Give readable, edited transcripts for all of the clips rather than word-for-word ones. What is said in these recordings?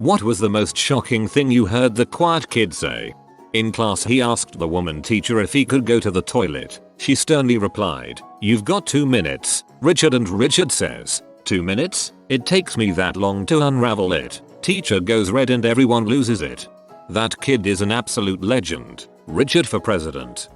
What was the most shocking thing you heard the quiet kid say? In class he asked the woman teacher if he could go to the toilet. She sternly replied, "You've got 2 minutes, Richard." And Richard says, "2 minutes? It takes me that long to unravel it." Teacher goes red and everyone loses it. That kid is an absolute legend. Richard for president.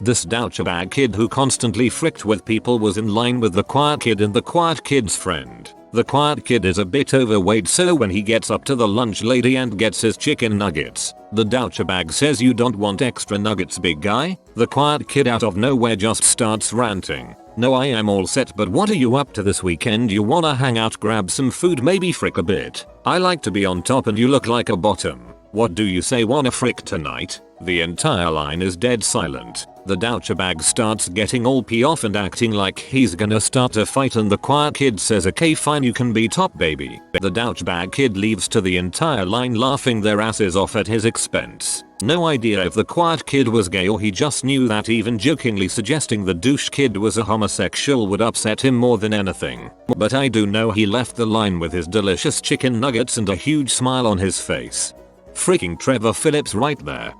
This douchebag kid who constantly fricked with people was in line with the quiet kid and the quiet kid's friend. The quiet kid is a bit overweight, so when he gets up to the lunch lady and gets his chicken nuggets, the douchebag says, "You don't want extra nuggets, big guy?" The quiet kid out of nowhere just starts ranting. "No, I am all set, but what are you up to this weekend? You wanna hang out, grab some food, maybe frick a bit? I like to be on top and you look like a bottom. What do you say, wanna frick tonight?" The entire line is dead silent. The douchebag starts getting all pee off and acting like he's gonna start a fight, and the quiet kid says, "Okay fine, you can be top baby." The douchebag kid leaves to the entire line laughing their asses off at his expense. No idea if the quiet kid was gay or he just knew that even jokingly suggesting the douche kid was a homosexual would upset him more than anything. But I do know he left the line with his delicious chicken nuggets and a huge smile on his face. Freaking Trevor Phillips right there.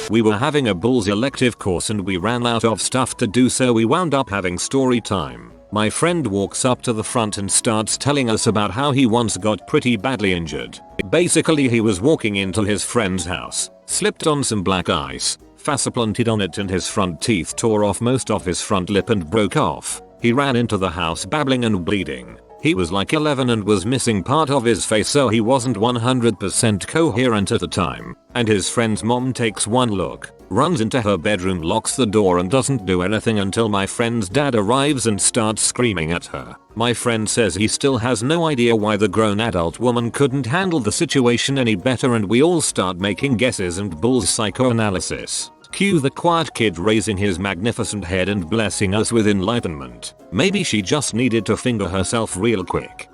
We were having a Bulls elective course and we ran out of stuff to do, so we wound up having story time. My friend walks up to the front and starts telling us about how he once got pretty badly injured. Basically he was walking into his friend's house, slipped on some black ice, faceplanted on it and his front teeth tore off most of his front lip and broke off. He ran into the house babbling and bleeding. He was like 11 and was missing part of his face, so he wasn't 100% coherent at the time. And his friend's mom takes one look, runs into her bedroom, locks the door and doesn't do anything until my friend's dad arrives and starts screaming at her. My friend says he still has no idea why the grown adult woman couldn't handle the situation any better, and we all start making guesses and Bull's psychoanalysis. Cue the quiet kid raising his magnificent head and blessing us with enlightenment. Maybe she just needed to finger herself real quick.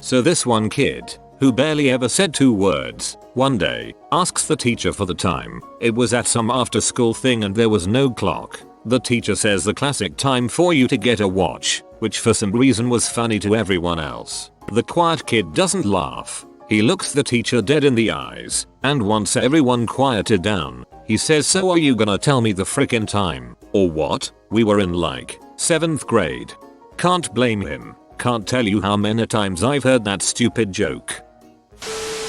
So this one kid, who barely ever said 2 words, one day asks the teacher for the time. It was at some after school thing and there was no clock. The teacher says the classic time for you to get a watch, which for some reason was funny to everyone else. The quiet kid doesn't laugh. He looks the teacher dead in the eyes, and once everyone quieted down, he says, "So are you gonna tell me the frickin' time, or what?" We were in like 7th grade. Can't blame him. Can't tell you how many times I've heard that stupid joke.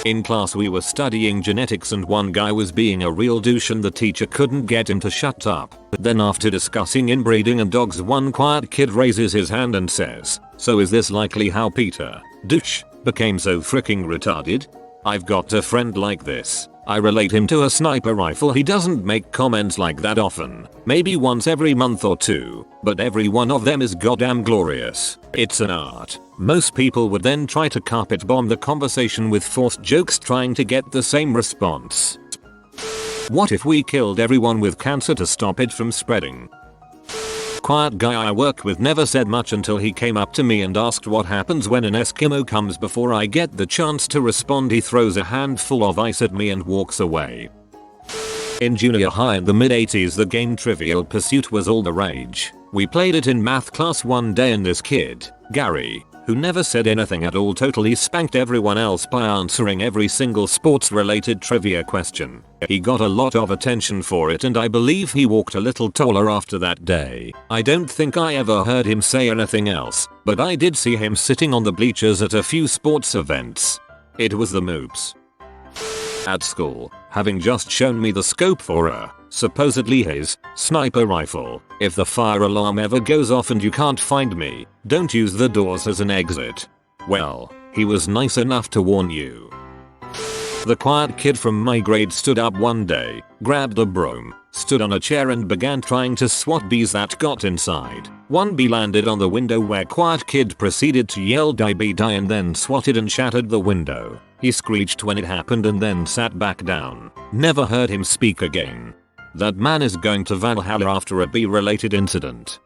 In class we were studying genetics and one guy was being a real douche and the teacher couldn't get him to shut up. But then after discussing inbreeding and dogs, one quiet kid raises his hand and says, "So is this likely how Peter, douche, became so freaking retarded? I've got a friend like this. I relate him to a sniper rifle. He doesn't make comments like that often, maybe once every month or 2, but every one of them is goddamn glorious. It's an art." Most people would then try to carpet bomb the conversation with forced jokes trying to get the same response. What if we killed everyone with cancer to stop it from spreading? Quiet guy I work with never said much until he came up to me and asked what happens when an Eskimo comes. Before I get the chance to respond, he throws a handful of ice at me and walks away. In junior high in the mid-80s, the game Trivial Pursuit was all the rage. We played it in math class one day and this kid, Gary, who never said anything at all, totally spanked everyone else by answering every single sports related trivia question. He got a lot of attention for it and I believe he walked a little taller after that day. I don't think I ever heard him say anything else, but I did see him sitting on the bleachers at a few sports events. It was the moops. At school, having just shown me the scope for supposedly his sniper rifle. If the fire alarm ever goes off and you can't find me, don't use the doors as an exit. Well, he was nice enough to warn you. The quiet kid from my grade stood up one day, grabbed a broom, stood on a chair and began trying to swat bees that got inside. One bee landed on the window where quiet kid proceeded to yell "Die bee die" and then swatted and shattered the window. He screeched when it happened and then sat back down. Never heard him speak again. That man is going to Valhalla after a bee-related incident.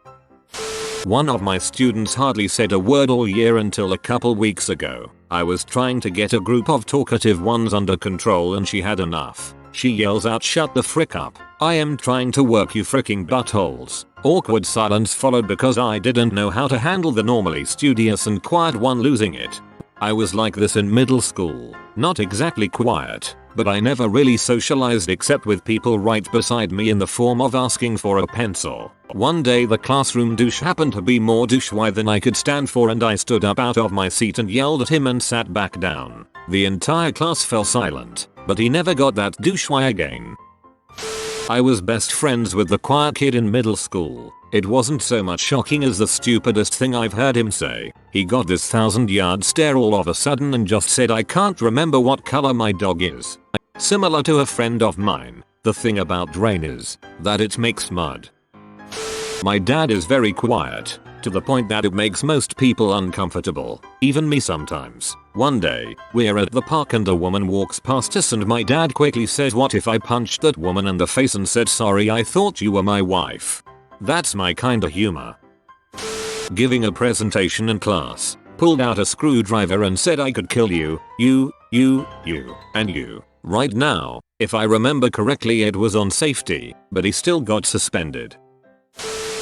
One of my students hardly said a word all year until a couple weeks ago. I was trying to get a group of talkative ones under control and she had enough. She yells out, "Shut the frick up. I am trying to work, you fricking buttholes." Awkward silence followed because I didn't know how to handle the normally studious and quiet one losing it. I was like this in middle school, not exactly quiet, but I never really socialized except with people right beside me in the form of asking for a pencil. One day the classroom douche happened to be more douche-y than I could stand for, and I stood up out of my seat and yelled at him and sat back down. The entire class fell silent, but he never got that douche-y again. I was best friends with the quiet kid in middle school. It wasn't so much shocking as the stupidest thing I've heard him say. He got this 1,000-yard stare all of a sudden and just said, "I can't remember what color my dog is." Similar to a friend of mine. The thing about rain is that it makes mud. My dad is very quiet, to the point that it makes most people uncomfortable, even me sometimes. One day, we're at the park and a woman walks past us and my dad quickly says, "What if I punched that woman in the face and said sorry, I thought you were my wife?" That's my kinda humor. Giving a presentation in class, pulled out a screwdriver and said, "I could kill you, you, and you, right now." If I remember correctly, it was on safety, but he still got suspended.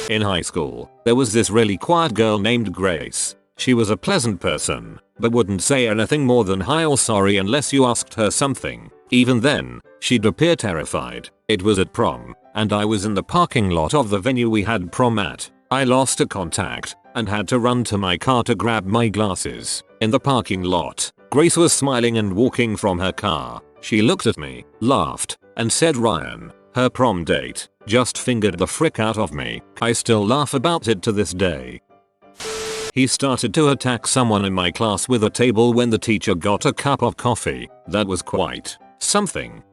In high school, there was this really quiet girl named Grace. She was a pleasant person, but wouldn't say anything more than hi or sorry unless you asked her something. Even then, she'd appear terrified. It was at prom, and I was in the parking lot of the venue we had prom at. I lost a contact and had to run to my car to grab my glasses. In the parking lot, Grace was smiling and walking from her car. She looked at me, laughed, and said, "Ryan, her prom date just fingered the frick out of me." I still laugh about it to this day. He started to attack someone in my class with a table when the teacher got a cup of coffee. That was quite something.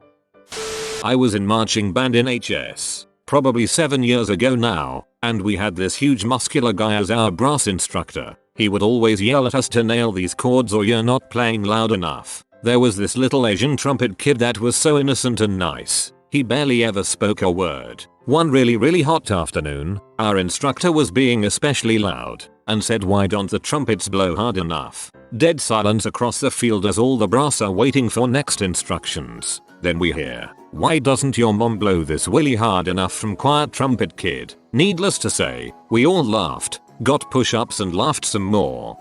I was in marching band in HS, probably 7 years ago now, and we had this huge muscular guy as our brass instructor. He would always yell at us to nail these chords or you're not playing loud enough. There was this little Asian trumpet kid that was so innocent and nice. He barely ever spoke a word. One really hot afternoon, our instructor was being especially loud and said, "Why don't the trumpets blow hard enough?" Dead silence across the field as all the brass are waiting for next instructions. Then we hear, "Why doesn't your mom blow this really hard enough?" from quiet trumpet kid. Needless to say, we all laughed, got push-ups and laughed some more.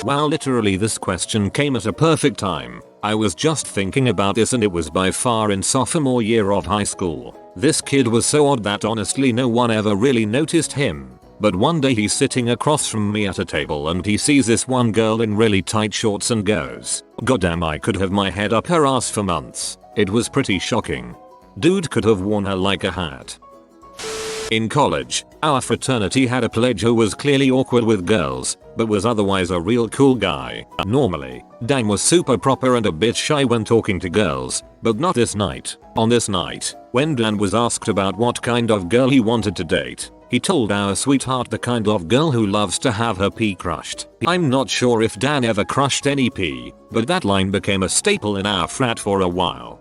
Wow, literally this question came at a perfect time. I was just thinking about this and it was by far in sophomore year of high school. This kid was so odd that honestly no one ever really noticed him. But one day he's sitting across from me at a table and he sees this one girl in really tight shorts and goes, "Goddamn, I could have my head up her ass for months." It was pretty shocking. Dude could have worn her like a hat. In college, our fraternity had a pledge who was clearly awkward with girls, but was otherwise a real cool guy. Normally, Dan was super proper and a bit shy when talking to girls, but not this night. On this night, when Dan was asked about what kind of girl he wanted to date, he told our sweetheart the kind of girl who loves to have her pee crushed. I'm not sure if Dan ever crushed any pee, but that line became a staple in our frat for a while.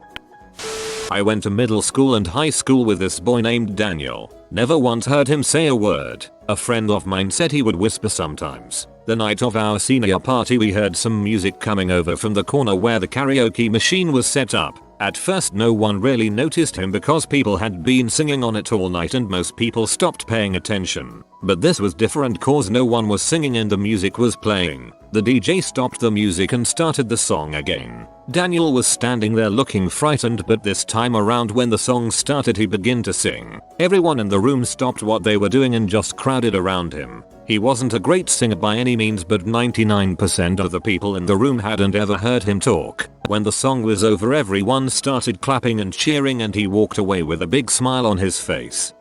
I went to middle school and high school with this boy named Daniel. Never once heard him say a word. A friend of mine said he would whisper sometimes. The night of our senior party we heard some music coming over from the corner where the karaoke machine was set up. At first no one really noticed him because people had been singing on it all night and most people stopped paying attention. But this was different cause no one was singing and the music was playing. The DJ stopped the music and started the song again. Daniel was standing there looking frightened, but this time around when the song started he began to sing. Everyone in the room stopped what they were doing and just crowded around him. He wasn't a great singer by any means, but 99% of the people in the room hadn't ever heard him talk. When the song was over everyone started clapping and cheering and he walked away with a big smile on his face.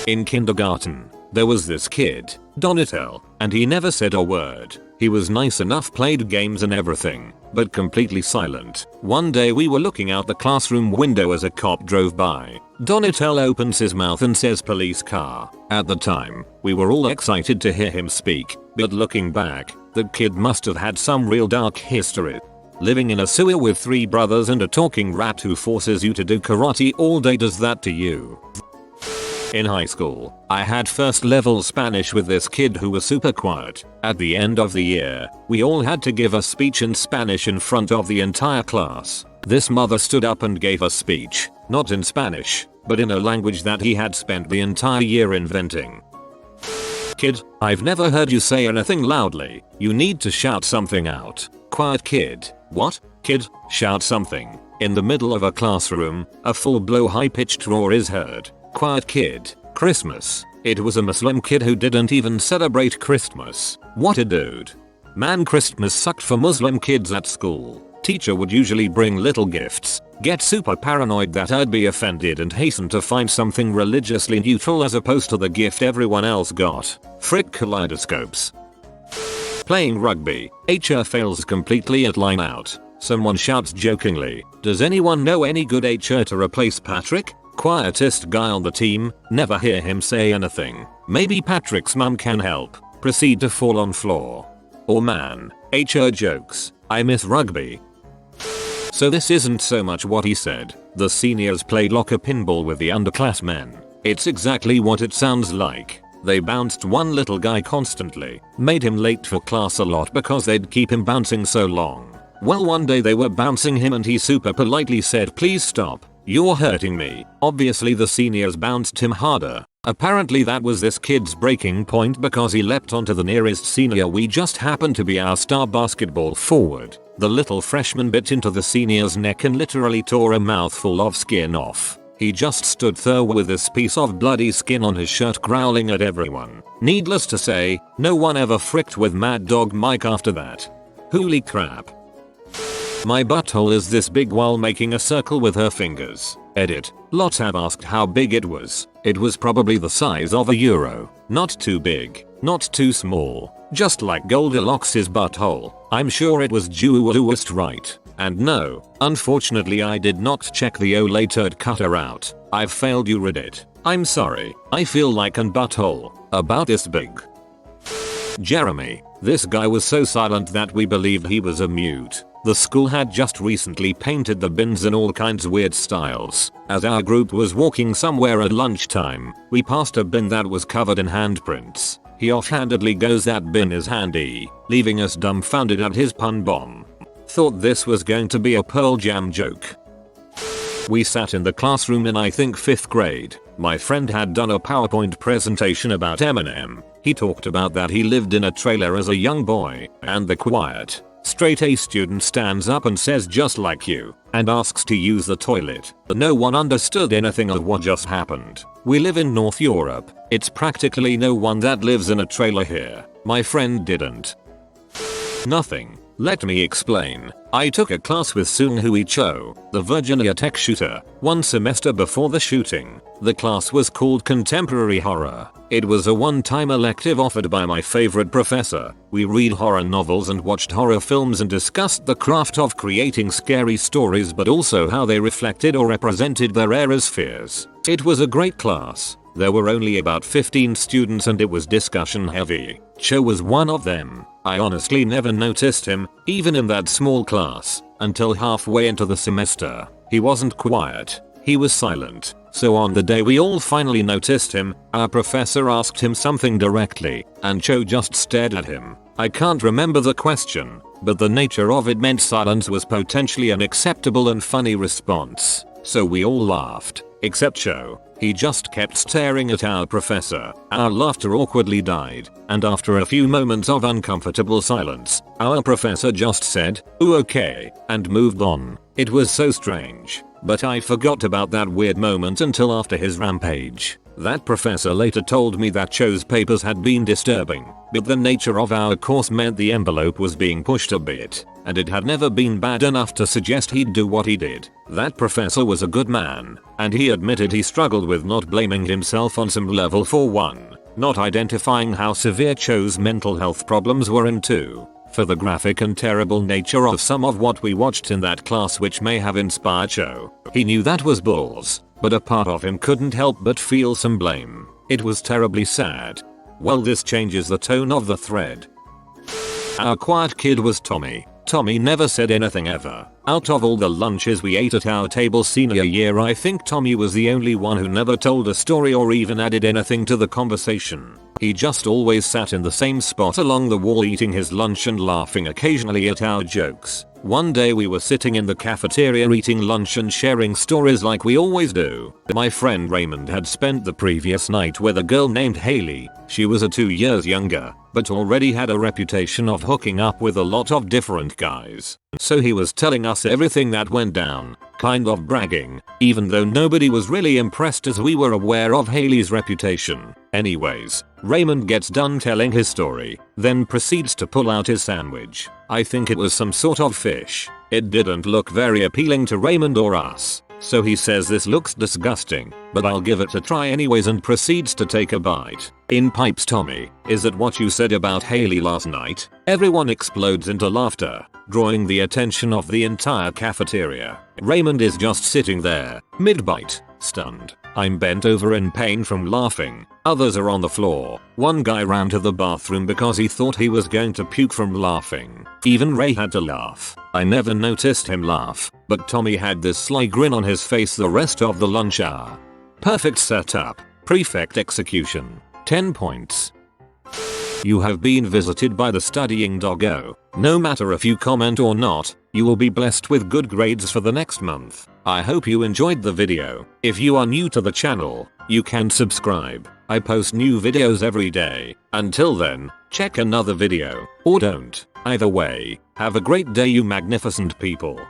In kindergarten, there was this kid, Donatel, and he never said a word. He was nice enough, played games and everything, but completely silent. One day we were looking out the classroom window as a cop drove by. Donatel opens his mouth and says police car. At the time, we were all excited to hear him speak, but looking back, the kid must have had some real dark history. Living in a sewer with 3 brothers and a talking rat who forces you to do karate all day does that to you. In high school, I had first level Spanish with this kid who was super quiet. At the end of the year, we all had to give a speech in Spanish in front of the entire class. This mother stood up and gave a speech, not in Spanish, but in a language that he had spent the entire year inventing. Kid, I've never heard you say anything loudly. You need to shout something out. Quiet kid. What? Kid, shout something. In the middle of a classroom, a full-blow high-pitched roar is heard. Quiet kid. Christmas. It was a Muslim kid who didn't even celebrate Christmas. What a dude. Man, Christmas sucked for Muslim kids at school. Teacher would usually bring little gifts, get super paranoid that I'd be offended and hasten to find something religiously neutral as opposed to the gift everyone else got. Frick kaleidoscopes. Playing rugby, HR fails completely at line out. Someone shouts jokingly, does anyone know any good HR to replace Patrick? Quietest guy on the team, never hear him say anything. Maybe Patrick's mum can help. Proceed to fall on floor. Or man, HR jokes, I miss rugby. So this isn't so much what he said. The seniors played locker pinball with the underclassmen. It's exactly what it sounds like. They bounced one little guy constantly, made him late for class a lot because they'd keep him bouncing so long. Well, one day they were bouncing him and he super politely said, please stop, you're hurting me. Obviously the seniors bounced him harder. Apparently that was this kid's breaking point because he leapt onto the nearest senior. We just happened to be our star basketball forward. The little freshman bit into the senior's neck and literally tore a mouthful of skin off. He just stood there with this piece of bloody skin on his shirt growling at everyone. Needless to say, no one ever fricked with Mad Dog Mike after that. Holy crap. My butthole is this big while making a circle with her fingers. Edit. Lots have asked how big it was. It was probably the size of a euro. Not too big, not too small. Just like Goldilocks' butthole. I'm sure it was just right. And no, unfortunately I did not check the Olay turd cutter out. I've failed you, Reddit. I'm sorry. I feel like an butthole. About this big. Jeremy. This guy was so silent that we believed he was a mute. The school had just recently painted the bins in all kinds of weird styles. As our group was walking somewhere at lunchtime, we passed a bin that was covered in handprints. He offhandedly goes, that bin is handy, leaving us dumbfounded at his pun bomb. Thought this was going to be a Pearl Jam joke. We sat in the classroom in I think 5th grade. My friend had done a PowerPoint presentation about Eminem. He talked about that he lived in a trailer as a young boy, and the quiet, straight A student stands up and says just like you, and asks to use the toilet. No one understood anything of what just happened. We live in North Europe. It's practically no one that lives in a trailer here. My friend didn't. Nothing. Let me explain. I took a class with Sung Hui Cho, the Virginia Tech shooter, one semester before the shooting. The class was called Contemporary Horror. It was a one-time elective offered by my favorite professor. We read horror novels and watched horror films and discussed the craft of creating scary stories, but also how they reflected or represented their era's fears. It was a great class. There were only about 15 students and it was discussion heavy. Cho was one of them. I honestly never noticed him, even in that small class, until halfway into the semester. He wasn't quiet. He was silent. So on the day we all finally noticed him, our professor asked him something directly, and Cho just stared at him. I can't remember the question, but the nature of it meant silence was potentially an acceptable and funny response. So we all laughed, except Cho. He just kept staring at our professor. Our laughter awkwardly died, and after a few moments of uncomfortable silence, our professor just said, "Ooh, okay," and moved on. It was so strange, but I forgot about that weird moment until after his rampage. That professor later told me that Cho's papers had been disturbing, but the nature of our course meant the envelope was being pushed a bit, and it had never been bad enough to suggest he'd do what he did. That professor was a good man, and he admitted he struggled with not blaming himself on some level, for one, not identifying how severe Cho's mental health problems were, and two, for the graphic and terrible nature of some of what we watched in that class, which may have inspired Cho. He knew that was bulls, but a part of him couldn't help but feel some blame. It was terribly sad. Well, this changes the tone of the thread. Our quiet kid was Tommy. Tommy never said anything ever. Out of all the lunches we ate at our table senior year, I think Tommy was the only one who never told a story or even added anything to the conversation. He just always sat in the same spot along the wall eating his lunch and laughing occasionally at our jokes. One day we were sitting in the cafeteria eating lunch and sharing stories like we always do. My friend Raymond had spent the previous night with a girl named Haley. She was 2 years younger, but already had a reputation of hooking up with a lot of different guys. So he was telling us everything that went down, kind of bragging, even though nobody was really impressed as we were aware of Haley's reputation. Anyways, Raymond gets done telling his story, then proceeds to pull out his sandwich. I think it was some sort of fish. It didn't look very appealing to Raymond or us, so he says this looks disgusting, but I'll give it a try anyways and proceeds to take a bite. In pipes Tommy, "Is that what you said about Haley last night?" Everyone explodes into laughter, drawing the attention of the entire cafeteria. Raymond is just sitting there, mid-bite, stunned. I'm bent over in pain from laughing. Others are on the floor. One guy ran to the bathroom because he thought he was going to puke from laughing. Even Ray had to laugh. I never noticed him laugh, but Tommy had this sly grin on his face the rest of the lunch hour. Perfect setup. Perfect execution. 10 points. You have been visited by the studying doggo. No matter if you comment or not, you will be blessed with good grades for the next month. I hope you enjoyed the video. If you are new to the channel, you can subscribe. I post new videos every day. Until then, check another video, or don't. Either way, have a great day you magnificent people.